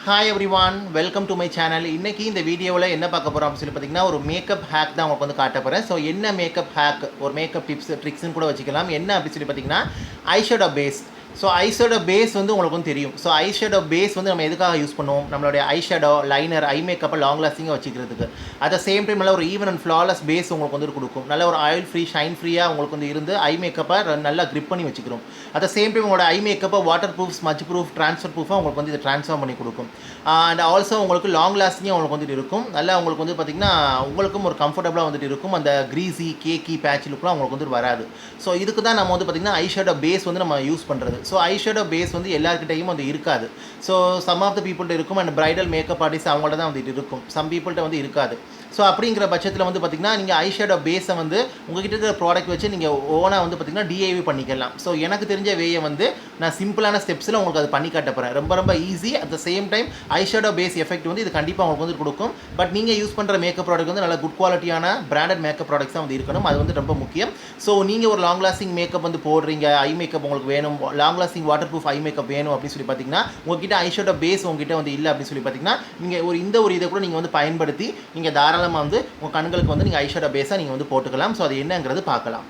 Hi everyone, welcome to my channel. இன்றைக்கி இந்த வீடியோவில் என்ன பார்க்க போகிறோம் அப்படின்னு சொல்லி பார்த்தீங்கன்னா, ஒரு மேக்கப் ஹேக் தான் உங்களுக்கு வந்து காட்ட போகிறேன். ஸோ என்ன மேக்கப் ஹேக், ஒரு மேக்கப் டிப்ஸ் ட்ரிக்ஸ்னு கூட வச்சுக்கலாம். என்ன அப்படின்னு சொல்லி பார்த்தீங்கன்னா, eyeshadow base. So eyeshadow base வந்து உங்களுக்கு வந்து தெரியும். ஸோ ஐஷேடோ பேஸ் வந்து நம்ம எதுக்காக யூஸ் பண்ணுவோம்? நம்மளுடைய ஐஷேடோ, லைனர், ஐ மேக்கப்பை லாங் லாஸ்டிங்காக வச்சுக்கிறதுக்கு. அட் த சேம் டைம் நல்ல ஒரு ஈவன் அண்ட் ஃப்ளாலஸ் பேஸ் உங்களுக்கு வந்து கொடுக்கும். நல்ல ஒரு ஆயில் ஃப்ரீ, ஷைன் ஃப்ரீயாக உங்களுக்கு வந்து இருந்து ஐ மேக்கப்பை நல்லா க்ரிப் பண்ணி வச்சுக்கிறோம். அட் த சேம் டைம் உங்களோட ஐ மேக்கப்பை water proof, smudge proof, transfer ப்ரூஃபாக உங்களுக்கு வந்து இதை ட்ரான்ஸ்ஃபார்ம் பண்ணி கொடுக்கும். அண்ட் ஆல்சோ உங்களுக்கு லாங் லாஸ்டிங்காக உங்களுக்கு வந்துட்டு இருக்கும். நல்லா உங்களுக்கு வந்து பார்த்திங்கன்னா உங்களுக்கும் ஒரு கம்ஃபர்டபுளாக வந்துட்டு இருக்கும். அந்த க்ரீஸி, கேக்கி, பேட்ச் லுக்லாம் உங்களுக்கு வந்து வராது. ஸோ இதுக்கு தான் நம்ம வந்து பார்த்திங்கன்னா ஐஷேடோ பேஸ் வந்து நம்ம யூஸ் பண்ணுறது. ஸோ ஐஷேடோ பேஸ் வந்து எல்லாருக்கிட்டையும் வந்து இருக்காது. ஸோ சம் ஆஃப் த பீப்புள்கிட்ட இருக்கும். அண்ட் பிரைடல் மேக்கப் ஆர்டிஸ்ட் அவங்கள்ட்ட தான் வந்துட்டு இருக்கும். சம் பீப்புள்கிட்ட வந்து இருக்காது. ஸோ அப்படிங்கிற பட்சத்தில் வந்து பார்த்திங்கன்னா நீங்கள் ஐஷேடோ பேஸை வந்து உங்கள்கிட்ட இருக்கிற ப்ராடக்ட் வச்சு நீங்கள் ஓனாக வந்து பார்த்திங்கன்னா DIY பண்ணிக்கலாம். ஸோ எனக்கு தெரிஞ்ச வேயை வந்து நான் சிம்பிளான ஸ்டெப்ஸில் உங்களுக்கு அது பண்ணி காட்ட போகிறேன். ரொம்ப ரொம்ப easy. At the same time eyeshadow base effect வந்து இது கண்டிப்பாக உங்களுக்கு வந்து கொடுக்கும். பட் நீங்கள் யூஸ் பண்ணுற மேக்கப் ப்ராடக்ட் வந்து நல்ல குட் குவாலிட்டியான பிராண்டட் மேக்கப் ப்ராடக்ட்ஸ் தான் வந்து இருக்கணும். அது வந்து ரொம்ப முக்கியம். ஸோ நீங்கள் ஒரு லாங் லாஸ்டிங் மேக்கப் வந்து போடுறீங்க, ஐ மேக்கப் உங்களுக்கு வேணும், long lasting water proof eye makeup வேணும் அப்படின்னு சொல்லி பார்த்தீங்கன்னா, உங்ககிட்ட ஐஷேடோ பேஸ் உங்ககிட்ட வந்து இல்லை அப்படின்னு சொல்லி பார்த்தீங்கன்னா, நீங்கள் இந்த ஒரு இதை கூட நீங்கள் வந்து பயன்படுத்தி நீங்கள் தாராளமாக வந்து உங்கள் கண்களுக்கு வந்து நீங்கள் ஐஷேடோ பேஸாக நீங்கள் வந்து போட்டுக்கலாம். ஸோ அது என்னங்கிறது பார்க்கலாம்.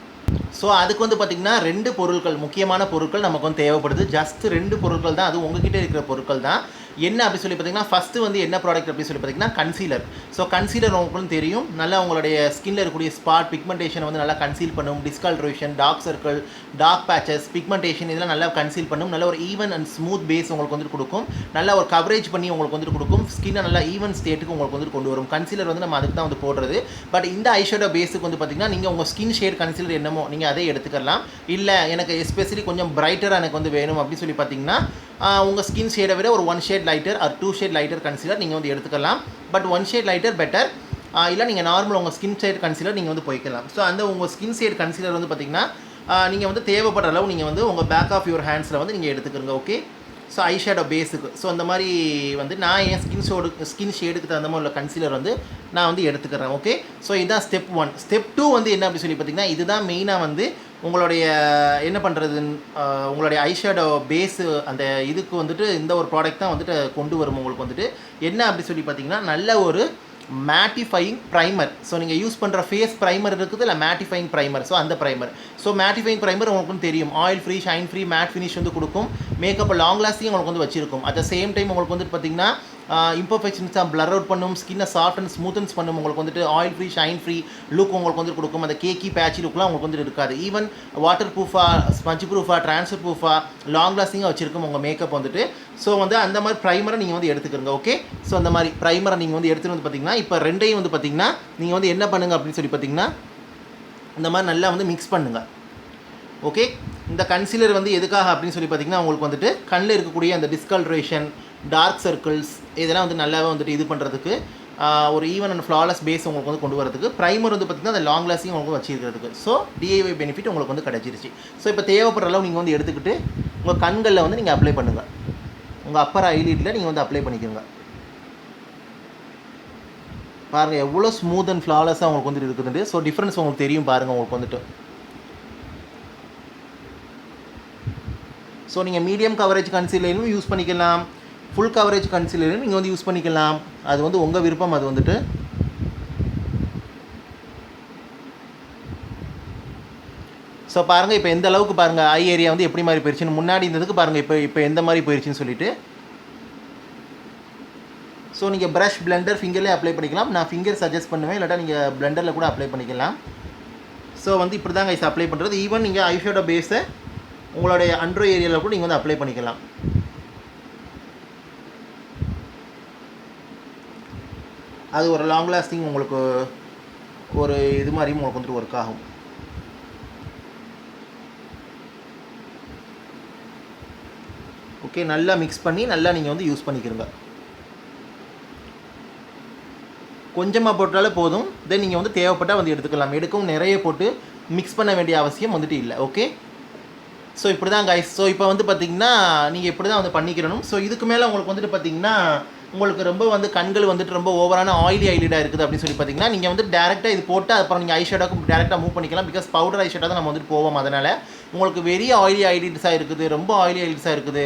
ஸோ அதுக்கு வந்து பார்த்திங்கன்னா 2 பொருட்கள், முக்கியமான பொருட்கள் நமக்கு வந்து தேவைப்படுது. ஜஸ்ட் 2 பொருட்கள் தான், அது உங்ககிட்ட இருக்கிற பொருட்கள் தான். என்ன அப்படி சொல்லி பார்த்தீங்கன்னா, ஃபஸ்ட்டு வந்து என்ன ப்ராடக்ட் அப்படின்னு சொல்லி பார்த்தீங்கன்னா கன்சீலர். ஸோ கன்சீலர் உங்களுக்கு தெரியும், நல்லா உங்களுடைய ஸ்கின்னில் இருக்கக்கூடிய ஸ்பாட் பிக்மெண்டேஷன் வந்து நல்லா கன்சீல் பண்ணும். Discoloration, dark circle, dark patches, pigmentation இதெல்லாம் நல்லா கன்சீல் பண்ணும். நல்ல ஒரு ஈவன் அண்ட் ஸ்மூத் பேஸ் உங்களுக்கு வந்து கொடுக்கும். நல்லா ஒரு கவரேஜ் பண்ணி உங்களுக்கு வந்து கொடுக்கும். ஸ்கின்னை நல்லா ஈவன் ஸ்டேட்டுக்கு உங்களுக்கு வந்து கொண்டு வரும். கன்சீலர் வந்து நம்ம அதுக்கு தான் வந்து போடுறது. பட் இந்த ஐஷேடோ பேஸுக்கு வந்து பார்த்திங்கன்னா, நீங்கள் உங்கள் ஸ்கின் ஷேட் கன்சீலர் என்னமோ நீங்கள் அதை எடுத்துக்கலாம். இல்லை எனக்கு எஸ்பெஷலி கொஞ்சம் பிரைட்டராக எனக்கு வந்து வேணும் அப்படின்னு சொல்லி பார்த்தீங்கன்னா, உங்கள் ஸ்கின் ஷேடை விட ஒரு 1 shade lighter or 2 shade lighter concealer நீங்கள் வந்து எடுத்துக்கலாம். But 1 shade lighter better. இல்லை நீங்கள் நார்மல் உங்கள் ஸ்கின் ஷேட் கன்சீலர் நீங்கள் வந்து போய்க்கலாம். ஸோ அந்த உங்கள் ஸ்கின் ஷேட் கன்சீலர் வந்து பார்த்திங்கன்னா நீங்கள் வந்து தேவைப்படுற அளவு நீங்கள் வந்து உங்கள் பேக் ஆஃப் யுவர் ஹேண்ட்ஸில் வந்து நீங்கள் எடுத்துக்கிறங்க. ஓகே. ஸோ ஐஷேடோ பேஸுக்கு ஸோ அந்த மாதிரி வந்து நான் என் ஸ்கின் ஷேடுக்கு தகுந்த மாதிரி உள்ள கன்சீலர் வந்து நான் வந்து எடுத்துக்கிறேன். ஓகே. ஸோ இதுதான் ஸ்டெப் 1. ஸ்டெப் 2 வந்து என்ன அப்படி சொல்லி பார்த்திங்கன்னா, இதுதான் மெயினாக வந்து உங்களுடைய என்ன பண்ணுறதுன்னு உங்களுடைய ஐஷேடோ பேஸு அந்த இதுக்கு வந்துட்டு இந்த ஒரு ப்ராடக்ட் தான் வந்துட்டு கொண்டு வரும். உங்களுக்கு வந்துட்டு என்ன அப்படி சொல்லி பார்த்திங்கன்னா, நல்ல ஒரு மேட்டிஃபையிங் ப்ரைமர். ஸோ நீங்கள் யூஸ் பண்ணுற ஃபேஸ் ப்ரைமர் இருக்குது, இல்லை மேட்டிஃபையிங் ப்ரைமர். ஸோ அந்த ப்ரைமர், ஸோ மேட்டிஃபையிங் ப்ரைமர் உங்களுக்கு தெரியும், oil free, shine free, matte finish வந்து கொடுக்கும். மேக்கப்பை லாங் லாஸ்டிங் உங்களுக்கு வந்து வச்சிருக்கும். அட் த சேம் டைம் உங்களுக்கு வந்து பார்த்திங்கன்னா இம்பர்ஃபெக்ஷன்ஸாக பிளர் அவுட் பண்ணும், ஸ்கின்னை சாஃப்ட் அண்ட் ஸ்மூத்தன்ஸ் பண்ணும். உங்களுக்கு வந்துட்டு oil free, shine free look உங்களுக்கு வந்து கொடுக்கும். அந்த கேக்கி பேட்சி லுக்லாம் உங்களுக்கு வந்து இருக்காது. ஈவன் வாட்டர் ப்ரூஃபாக, ஸ்மட்ச் ப்ரூஃபாக, ட்ரான்ஸ்ஃபர் ப்ரூஃபாக, லாங் லாஸ்டிங்காக வச்சிருக்கும் உங்கள் மேக்கப் வந்துட்டு. ஸோ வந்து அந்த மாதிரி ப்ரைமரை நீங்கள் வந்து எடுத்துக்கிறங்க. ஓகே. ஸோ அந்த மாதிரி ப்ரைமரை நீங்கள் வந்து எடுத்துகிட்டு வந்து பார்த்திங்கன்னா, இப்போ ரெண்டையும் வந்து பார்த்திங்கன்னா நீங்கள் வந்து என்ன பண்ணுங்கள் அப்படின்னு சொல்லி பார்த்திங்கன்னா, இந்த மாதிரி நல்லா வந்து மிக்ஸ் பண்ணுங்கள். ஓகே. இந்த கன்சீலர் வந்து எதுக்காக அப்படின்னு சொல்லி பார்த்திங்கன்னா, உங்களுக்கு வந்துட்டு கண்ணில் இருக்கக்கூடிய அந்த டிஸ்கலரேஷன், டார்க் சர்க்கிள்ஸ் இதெல்லாம் வந்து நல்லாவே வந்துட்டு இது பண்ணுறதுக்கு, ஒரு ஈவன் அண்ட் ஃப்ளாலஸ் பேஸ் உங்களுக்கு வந்து கொண்டு வரதுக்கு, ப்ரைமர் வந்து பார்த்திங்கன்னா அந்த லாங் லாஸ்டிங் உங்களுக்கு வச்சிருக்கிறதுக்கு. ஸோ DIY பெனிஃபிட் உங்களுக்கு வந்து கிடச்சிருச்சு. ஸோ இப்போ தேவைப்படுற அளவு நீங்கள் வந்து எடுத்துக்கிட்டு உங்கள் கண்களில் வந்து நீங்கள் அப்ளை பண்ணுங்கள். உங்கள் அப்பர் ஐலிட்டில் நீங்கள் வந்து அப்ளை பண்ணிக்கோங்க. பாருங்கள் எவ்வளோ ஸ்மூத் அண்ட் ஃப்ளாலஸாக உங்களுக்கு வந்துட்டு இருக்குதுண்டு. ஸோ டிஃப்ரென்ஸ் உங்களுக்கு தெரியும் பாருங்கள் உங்களுக்கு வந்துட்டு. ஸோ நீங்கள் மீடியம் கவரேஜ் கன்சீலரும் யூஸ் பண்ணிக்கலாம், ஃபுல் கவரேஜ் கன்சீலரும் நீங்கள் வந்து யூஸ் பண்ணிக்கலாம். அது வந்து உங்கள் விருப்பம். அது வந்துட்டு ஸோ பாருங்கள் இப்போ எந்த அளவுக்கு பாருங்கள் ஐ ஏரியா வந்து எப்படி மாதிரி போயிடுச்சுன்னு. முன்னாடி இருந்ததுக்கு பாருங்கள் இப்போ எந்த மாதிரி போயிடுச்சுன்னு சொல்லிட்டு. ஸோ நீங்கள் ப்ரஷ், பிளெண்டர், ஃபிங்கர்லேயே அப்ளை பண்ணிக்கலாம். நான் ஃபிங்கர் சஜஸ்ட் பண்ணுவேன், இல்லாட்டா நீங்கள் பிளெண்டரில் கூட அப்ளை பண்ணிக்கலாம். ஸோ வந்து இப்படி தான் கைஸ் அப்ளை பண்ணுறது. ஈவன் நீங்கள் ஐஷேடோ பேஸை உங்களுடைய அண்ட்ரோ ஏரியாவில் கூட நீங்கள் வந்து அப்ளை பண்ணிக்கலாம். அது ஒரு லாங் லாஸ்டிங் உங்களுக்கு ஒரு இது மாதிரியும் உங்களுக்கு வந்துட்டு ஒர்க் ஆகும். ஓகே. நல்லா மிக்ஸ் பண்ணி நல்லா நீங்கள் வந்து யூஸ் பண்ணிக்கிறங்க. கொஞ்சமாக போட்டாலே போதும். தென் நீங்கள் வந்து தேவைப்பட்டால் வந்து எடுத்துக்கலாம். எடுக்கவும் நிறைய போட்டு மிக்ஸ் பண்ண வேண்டிய அவசியம் வந்துட்டு இல்லை. ஓகே. ஸோ இப்படி தான் கைஸ். ஸோ இப்போ வந்து பார்த்திங்கன்னா நீங்கள் இப்படி தான் வந்து பண்ணிக்கிறணும். ஸோ இதுக்கு மேலே உங்களுக்கு வந்துட்டு பார்த்திங்கன்னா உங்களுக்கு ரொம்ப வந்து கண்கள் வந்துட்டு ரொம்ப ஓவரான ஆயிலி ஐலிடாக இருக்குது அப்படின்னு சொல்லி பார்த்தீங்கன்னா நீங்கள் வந்து டேரெக்டாக இது போட்டு அப்புறம் நீங்கள் ஐஷேடோக்கு டேரெக்டாக மூவ் பண்ணிக்கலாம். பிகாஸ் பவுடர் ஐஷேடோ தான் நம்ம வந்துட்டு போவோம். அதனால் உங்களுக்கு வெரி ஆயிலி ஐலிட்ஸாக இருக்குது, ரொம்ப ஆயிலி ஐலிட்ஸாக இருக்குது,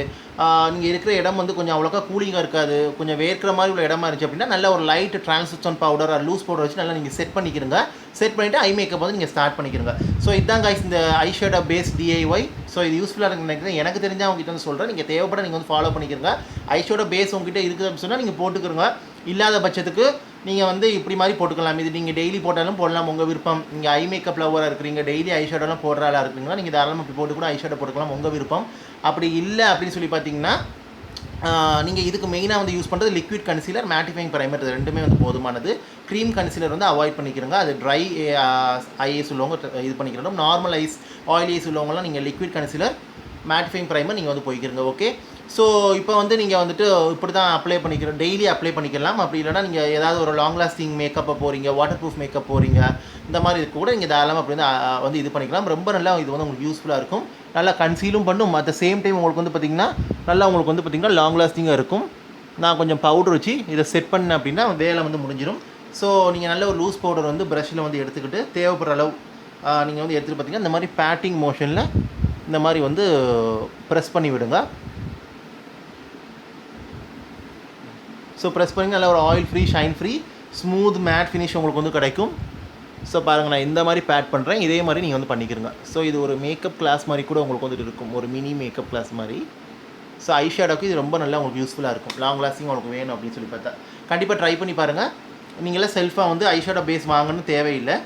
நீங்கள் இருக்கிற இடம் வந்து கொஞ்சம் அவ்வளோக்கா கூலிங்காக இருக்காது, கொஞ்சம் வேர்க்கிற மாதிரி உள்ள இடமா இருந்துச்சு அப்படின்னா நல்ல ஒரு light translucent powder or loose powder வச்சு நல்லா நீங்கள் செட் பண்ணிக்கிறங்க. செட் பண்ணிவிட்டு ஐ மேக்கப் வந்து நீங்கள் ஸ்டார்ட் பண்ணிக்கிறங்க. ஸோ இதுதான் கைஸ் இந்த ஐஷேடோ பேஸ் DIY. ஸோ இது யூஸ்ஃபுல்லாக இருக்குன்னு நினைக்கிறேன். எனக்கு தெரிஞ்சால் உங்ககிட்ட வந்து சொல்கிறேன். நீங்கள் தேவைப்பட நீங்கள் வந்து ஃபாலோ பண்ணிக்கிறங்க. ஐஷேடோ பேஸ் உங்ககிட்ட இருக்குது அப்படின்னு சொன்னால் நீங்கள் போட்டுக்கிறங்க. இல்லாத பட்சத்துக்கு நீங்கள் வந்து இப்படி மாதிரி போட்டுக்கலாம். இது நீங்கள் டெய்லி போட்டாலும் போடலாம், உங்கள் விருப்பம். நீங்கள் ஐ மேக்கப் லவராக இருக்கிறீங்க, டெய்லி ஐஷேடோலாம் போடுறாளா இருக்கிறீங்கன்னா நீங்கள் தாராளமாக இப்படி போட்டு கூட ஐஷேடோ போட்டுக்கலாம், உங்கள் விருப்பம். அப்படி இல்லை அப்படின்னு சொல்லி பார்த்தீங்கன்னா நீங்கள் இதுக்கு மெயினாக வந்து யூஸ் பண்ணுறது லிக்விட் கன்சீலர், மேட்டிஃபைங் ப்ரைமர், இது ரெண்டுமே வந்து போதுமானது. க்ரீம் கன்சீலர் வந்து அவாய்ட் பண்ணிக்கிறங்க. அது ட்ரை ஐஸ் உள்ளவங்க இது பண்ணிக்கிறோம். நார்மல் ஐஸ் ஆயில் ஐஸ் உள்ளவங்களாம் நீங்கள் லிக்விட் கன்சீலர், மேட்டிஃபைங் ப்ரைமர் நீங்கள் வந்து போய்க்கிறங்க. ஓகே, ஸோ இப்போ வந்து நீங்கள் வந்துட்டு இப்படி தான் அப்ளை பண்ணிக்கிறோம், டெய்லி அப்ளை பண்ணிக்கலாம். அப்படி இல்லைனா நீங்கள் ஏதாவது ஒரு லாங் லாஸ்டிங் மேக்கப்பை போகிறீங்க, வாட்டர் ப்ரூஃப் மேக்கப் போகிறீங்க, இந்த மாதிரி இது கூட நீங்கள் தாராளமாக அப்படி வந்து இது பண்ணிக்கலாம். ரொம்ப நல்லா இது வந்து உங்களுக்கு யூஸ்ஃபுல்லாக இருக்கும். நல்லா கன்சீலும் பண்ணும், அட் த சேம் டைம் உங்களுக்கு வந்து பார்த்திங்கன்னா நல்லா உங்களுக்கு வந்து பார்த்திங்கன்னா லாங் லாஸ்டிங்காக இருக்கும். நான் கொஞ்சம் பவுடர் வச்சு இதை செட் பண்ணேன் அப்படின்னா வேலை வந்து முடிஞ்சிடும். ஸோ நீங்கள் நல்ல ஒரு லூஸ் பவுடர் வந்து ப்ரஷில் வந்து எடுத்துக்கிட்டு தேவைப்படுற அளவு நீங்கள் வந்து எடுத்துகிட்டு பார்த்திங்கன்னா இந்த மாதிரி பேட்டிங் மோஷனில் இந்த மாதிரி வந்து ப்ரெஸ் பண்ணி விடுங்க. ஸோ ப்ரெஸ் பண்ணி நல்லா ஒரு oil free, shine free, smooth matte finish உங்களுக்கு வந்து கிடைக்கும். ஸோ பாருங்கள், நான் இந்த மாதிரி பேட் பண்ணுறேன், இதே மாதிரி நீங்கள் வந்து பண்ணிக்கிறங்க. ஸோ இது ஒரு மேக்கப் கிளாஸ் மாதிரி கூட உங்களுக்கு வந்துட்டு இருக்கும், ஒரு மினி மேக்கப் கிளாஸ் மாதிரி. ஸோ ஐஷேடோக்கு இது ரொம்ப நல்லா உங்களுக்கு யூஸ்ஃபுல்லாக இருக்கும். லாங் லாஸ்டிங் உங்களுக்கு வேணும் அப்படின்னு சொல்லி பார்த்தா கண்டிப்பாக ட்ரை பண்ணி பாருங்கள். நீங்களாம் செல்ஃபாக வந்து ஐஷேடோ பேஸ் வாங்கணும்னு தேவையில்லை.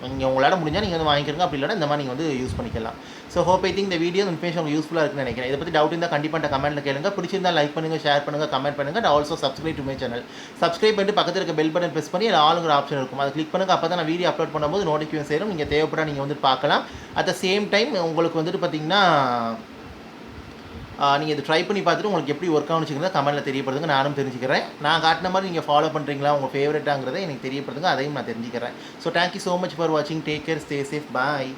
நீங்கள் உங்களால் முடிஞ்சால் நீங்கள் வந்து வாங்கிக்கிறங்க, அப்படி இல்லைனா இந்த மாதிரி நீங்கள் வந்து யூஸ் பண்ணிக்கலாம். ஸோ ஹோப் ஐ திங்க் இந்த வீடியோ இன்ஃபர்மேஷன் உங்களுக்கு யூஸ்ஃபுல்லாக இருக்குன்னு நினைக்கிறேன். இதை பற்றி டவுட் இருந்தால் கண்டிப்பாக கமெண்ட்டில் கேளுங்க. பிடிச்சிருந்தால் லைக் பண்ணுங்கள், ஷேர் பண்ணுங்கள், கமெண்ட் பண்ணுங்கள். And also subscribe to my channel. Subscribe பண்ணிட்டு பக்கத்தில் இருக்க பெல் பட்டன் ப்ரெஸ் பண்ணி அதில் ஆளுங்கிற ஆப்ஷன் இருக்கும், அதை கிளிக் பண்ணுங்கள். அப்போ தான் நான் வீடியோ அப்லோட் பண்ணும்போது நோட்டிஃபிகேஷன் சேரும். நீங்கள் தேவைப்பட நீங்கள் வந்து பார்க்கலாம். அட் த சேம் டைம் உங்களுக்கு வந்துட்டு பார்த்திங்கன்னா நீங்கள் இது ட்ரை பண்ணி பார்த்துட்டு உங்களுக்கு எப்படி ஒர்க் ஆகுச்சுங்கிறத கமெண்ட்டில் தெரியப்படுதுங்க, நானும் தெரிஞ்சுக்கிறேன். நான் காட்டின மாதிரி நீங்கள் ஃபாலோ பண்ணுறீங்களா, உங்கள் ஃபேவரட்டாங்கிறத எனக்கு தெரியப்படுதுங்க, அதையும் நான் தெரிஞ்சுக்கிறேன். So thank you so much for வாட்சிங். டேக் கேர், ஸ்டே சேஃப், பாய்.